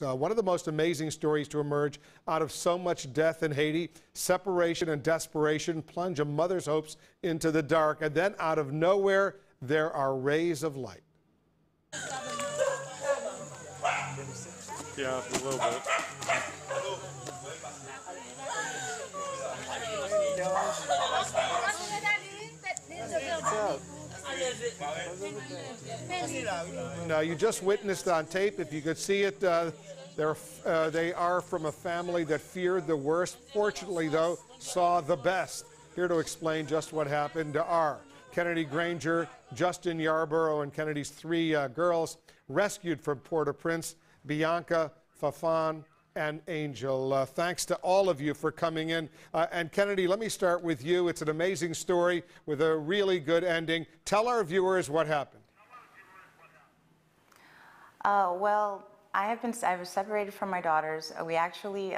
One of the most amazing stories to emerge out of so much death in Haiti. Separation and desperation plunge a mother's hopes into the dark, and then out of nowhere, there are rays of light. Yeah, a little bit. Now, you just witnessed on tape, if you could see it, they are from a family that feared the worst. Fortunately, though, saw the best. Here to explain just what happened are Kennedy, Granger, Justin, Yarborough, and Kennedy's three girls rescued from Port-au-Prince, Bianca, Fafan, and Angel. Thanks to all of you for coming in. And Kennedy, let me start with you. It's an amazing story with a really good ending. Tell our viewers what happened. Well, I was separated from my daughters. We actually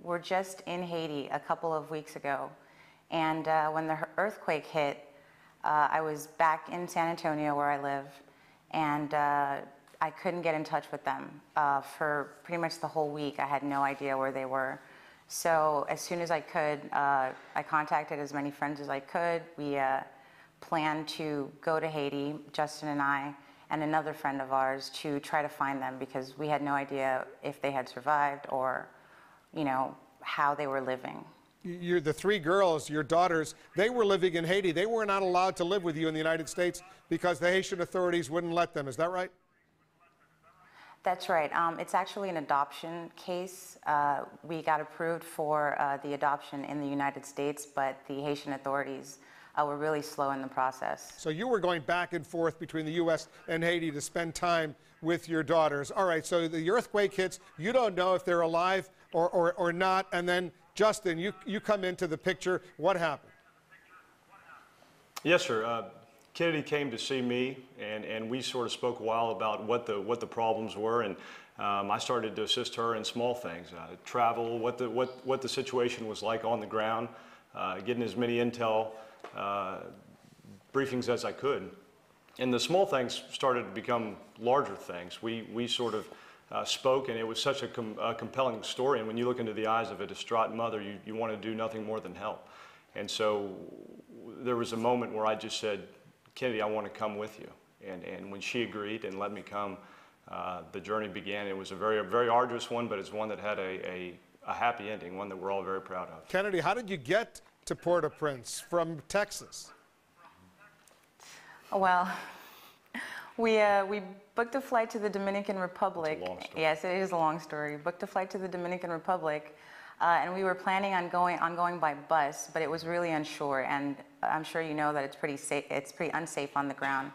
were just in Haiti a couple of weeks ago. And when the earthquake hit, I was back in San Antonio where I live. And I couldn't get in touch with them for pretty much the whole week. I had no idea where they were. So as soon as I could, I contacted as many friends as I could. We planned to go to Haiti, Justin and I, and another friend of ours, to try to find them because we had no idea if they had survived or, you know, how they were living. The three girls, your daughters, they were living in Haiti. They were not allowed to live with you in the United States because the Haitian authorities wouldn't let them. Is that right? That's right. It's actually an adoption case. We got approved for the adoption in the United States, but the Haitian authorities were really slow in the process. So you were going back and forth between the U.S. and Haiti to spend time with your daughters. All right, so the earthquake hits. You don't know if they're alive or not. And then, Justin, you come into the picture. What happened? Yes, sir. Kennedy came to see me, and we sort of spoke a while about what the problems were, and I started to assist her in small things, travel, what the situation was like on the ground, getting as many intel briefings as I could, and the small things started to become larger things. We sort of spoke, and it was such a compelling story. And when you look into the eyes of a distraught mother, you want to do nothing more than help. And so there was a moment where I just said, Kennedy, I want to come with you. And when she agreed and let me come, the journey began. It was a very arduous one, but it's one that had a happy ending, one that we're all very proud of. Kennedy, how did you get to Port-au-Prince from Texas? Well, we booked a flight to the Dominican Republic. It's a long story. Yes, it is a long story. We booked a flight to the Dominican Republic, and we were planning on going by bus, but it was really unsure. And I'm sure you know that it's pretty unsafe on the ground.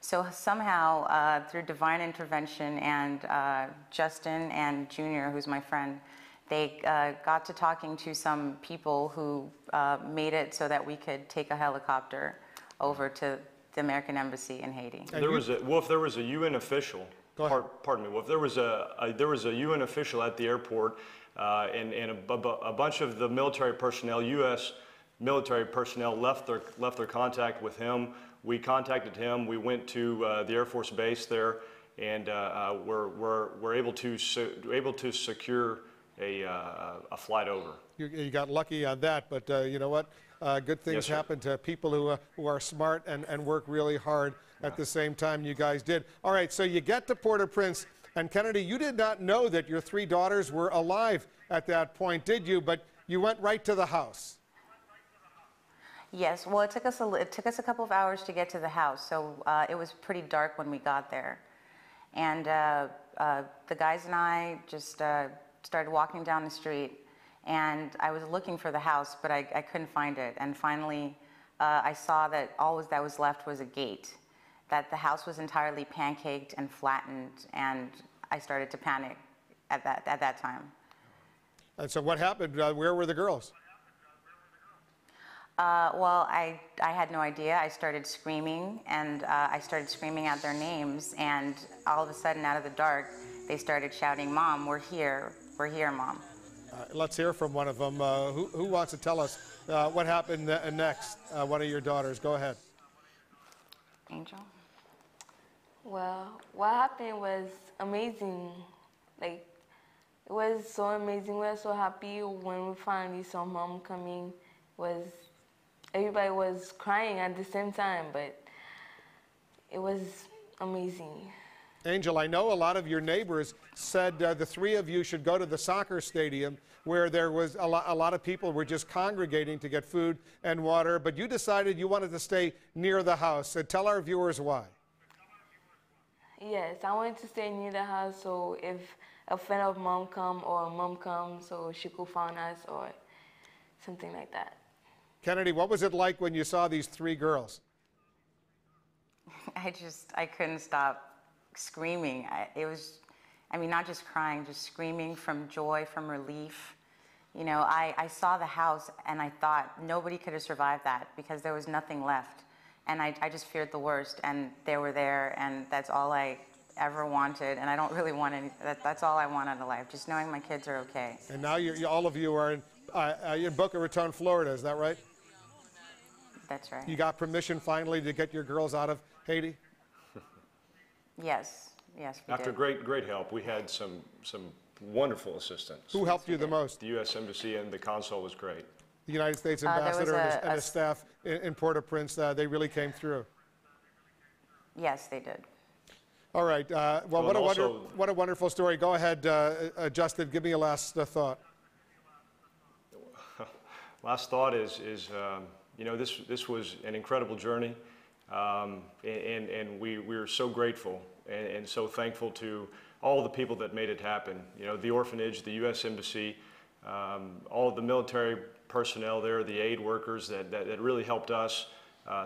So somehow, through divine intervention and Justin and Junior, who's my friend, they got to talking to some people who made it so that we could take a helicopter over to the American Embassy in Haiti. Wolf, there was a UN official. Pardon me, Wolf. There was a UN official at the airport, and a bunch of the military personnel, U.S. military personnel, left their contact with him. We contacted him. We went to the Air Force base there, and we're able to secure a flight over. You got lucky on that, but you know what? Good things happen to people who are smart and work really hard at the same time you guys did. All right, so you get to Port-au-Prince, and Kennedy, you did not know that your three daughters were alive at that point, did you? But you went right to the house. Yes, well, it took us a couple of hours to get to the house, so it was pretty dark when we got there. And the guys and I just started walking down the street, and I was looking for the house, but I couldn't find it. And finally, I saw that all that was left was a gate, that the house was entirely pancaked and flattened, and I started to panic at that time. And so what happened? Where were the girls? Well, I had no idea. I started screaming, and I started screaming out their names, and all of a sudden, out of the dark, they started shouting, "Mom, we're here, Mom." Let's hear from one of them. Who wants to tell us what happened next? One of your daughters. Go ahead. Angel? Well, what happened was amazing. Like, It was so amazing. We were so happy when we finally saw Mom coming. Everybody was crying at the same time, but it was amazing. Angel, I know a lot of your neighbors said the three of you should go to the soccer stadium where there was a lot of people were just congregating to get food and water, but you decided you wanted to stay near the house. So tell our viewers why. Yes, I wanted to stay near the house, so if a friend of Mom come or Mom come, so she could find us or something like that. Kennedy, what was it like when you saw these three girls? I couldn't stop screaming. I mean, not just crying, just screaming from joy, from relief. You know, I saw the house and I thought nobody could have survived that because there was nothing left. And I just feared the worst, and they were there, and that's all I ever wanted. And I don't really want any, that's all I want out of life, just knowing my kids are okay. And now all of you are in Boca Raton, Florida, is that right? That's right. You got permission finally to get your girls out of Haiti? Yes, yes, we After did. great help, we had some wonderful assistance. Who helped you the most? The U.S. Embassy and the consul was great. The United States There was ambassador and his staff in Port-au-Prince, they really came through. Yes, they did. All right. Well, So what a wonderful story. Go ahead, Justin. Give me a last thought. Last thought is you know, this was an incredible journey, and we're so grateful and so thankful to all the people that made it happen. You know, the orphanage, the U.S. Embassy, all of the military personnel there, the aid workers that really helped us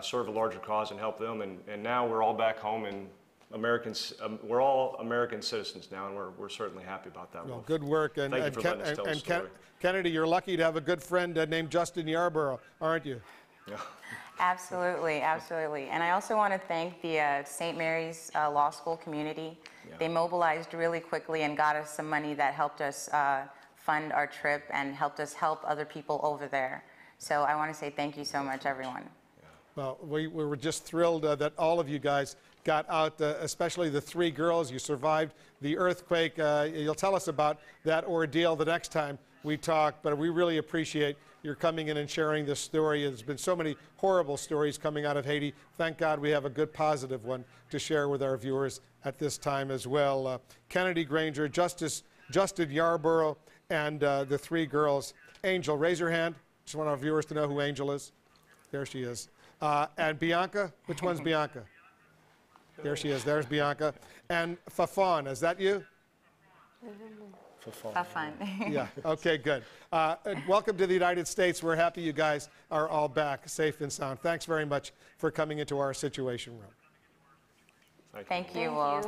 serve a larger cause and help them. And now we're all back home, and we're all American citizens now, and we're certainly happy about that. Well, good work. And, Thank you for letting us tell the story. Kennedy, you're lucky to have a good friend named Justin Yarborough, aren't you? Yeah. Absolutely, absolutely. And I also want to thank the St. Mary's Law School community. Yeah. They mobilized really quickly and got us some money that helped us fund our trip and helped us help other people over there. So I want to say thank you so much, everyone. Well, we were just thrilled that all of you guys got out, especially the three girls. You survived the earthquake. You'll tell us about that ordeal the next time we talk, but we really appreciate your coming in and sharing this story. There's been so many horrible stories coming out of Haiti. Thank God we have a good positive one to share with our viewers at this time as well. Kennedy, Granger, Justin Yarborough, and the three girls. Angel, raise your hand. Just want our viewers to know who Angel is. There she is. And Bianca, which one's Bianca? There she is. There's Bianca. And Fafon, is that you? Have fun. Yeah, okay, good. Welcome to the United States. We're happy you guys are all back safe and sound. Thanks very much for coming into our Situation Room. Thank you, Wolf.